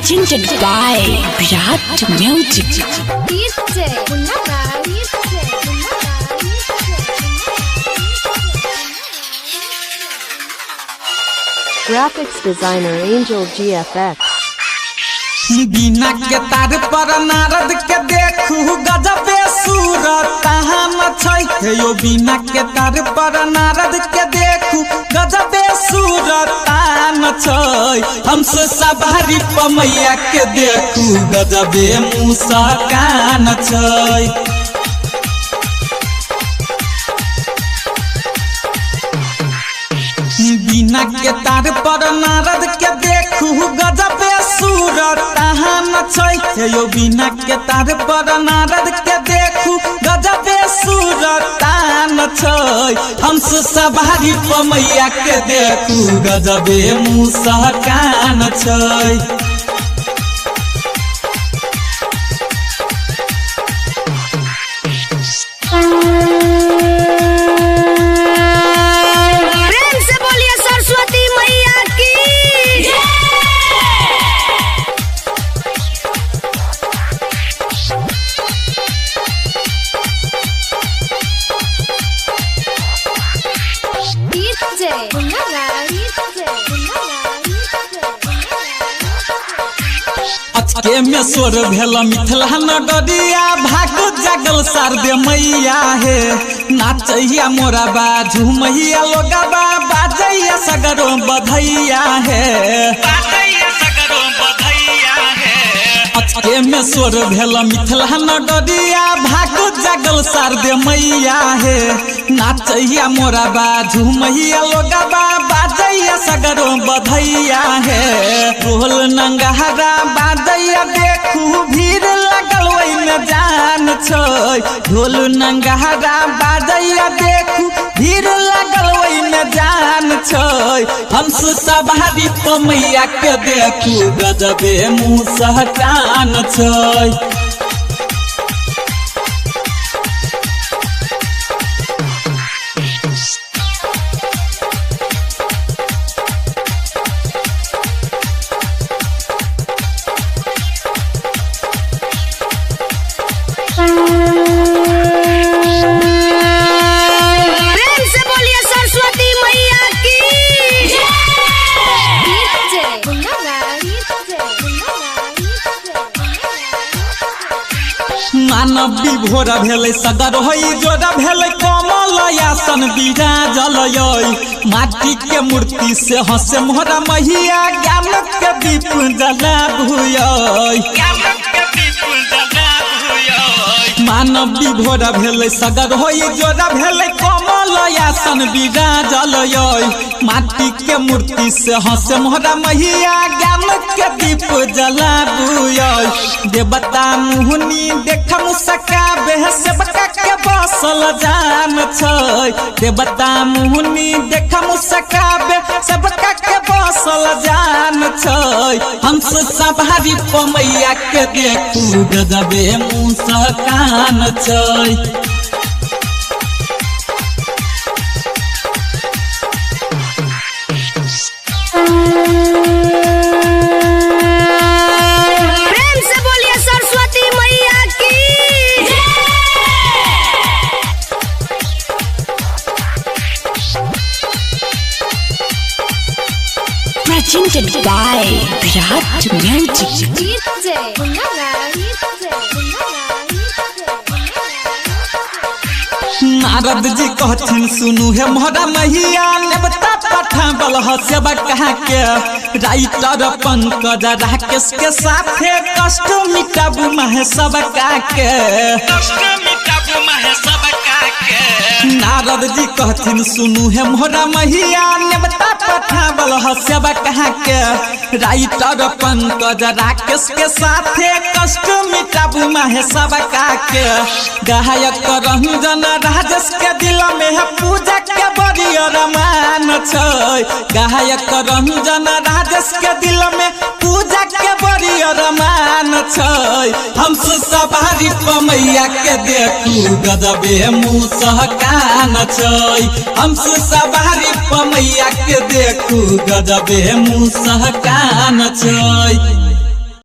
presented by Virat Music. Graphics designer Angel GFX. बिना के तार पर नारद के देखू गजबे सूरत छै यो बिना के तार पर नारद के देखू गजबे सूरत छै हमसे सवारी पमैया के देखू गजबे मुस्कान छै बिना के तार पर नारद के देखू गजबे सूरत छै यो बिना के तार पर नारद के देखू गजबे सूरत छै हमसे सवारी पमैया के देखू गजबे मुस्कान छै के में स्वर भेल मिथिला नगरिया भाग जगल शारदे मैया हे नाचैया मोरा बाजू मैया लोगबा बाजैया सगरो बधैया हे के में स्वर भेल मिथिला नगरिया भाग जगल शारदे मैया हे नाचैया मोरा बाजू मैया लोगबा बाजैया सगरो बधैया हे ढोल नंगहरा बाजैया देखू भीड़ लगल ओइ में जान छै ढोल नंगहरा बाजैया देखू भीड़ लगल ओइ में जान छै हमसे सवारी पमैया के देखू गजबे मुस्कान छै मानव विभोर भेलै सगर होई जोड़ा भेलै कमल आसन विराजल माटी के मूर्ति से हंसे मोहरा मैया ज्ञान के दीप जलाबू मानव विभोर भेलै सगर होई जोड़ा भेलै कमल आसन विराजल माटी के मूर्ति से हंसे मोहरा मैया ज्ञान के दीप जलाबू देवता मुहनी देख मुस्काबे सेवका के बसल जान छै देवता मुहनी देख मुस्काबे सेवका के बसल जान छै हमसे सवारी पमैया के देखू गजबे मुस्कान छै Presented by Virat Music. Narad ji कहथिन सुनू हे मोहरा मैया नेवता पठावल सेवा कहा के राइटर पंकज राकेश के साथे कष्ट मिटाबू महे सब के नारद जी कहथिन सुनू हे मोहरा मैया नेवता पठावल सेवा कहा के राइटर पंकज राकेश के साथे कष्ट मिटाबू महे सब के गायक रंजन राजेश के दिल में है पूजा के बड़ी अरमान छै गायक रंजन राजेश के दिल में पूजा के बड़ी अरमान छै हमसे सवारी पमैया के देखू गजबे मुस्कान छै हमसे सवारी पमैया के देखू गजबे मुस्कान छै।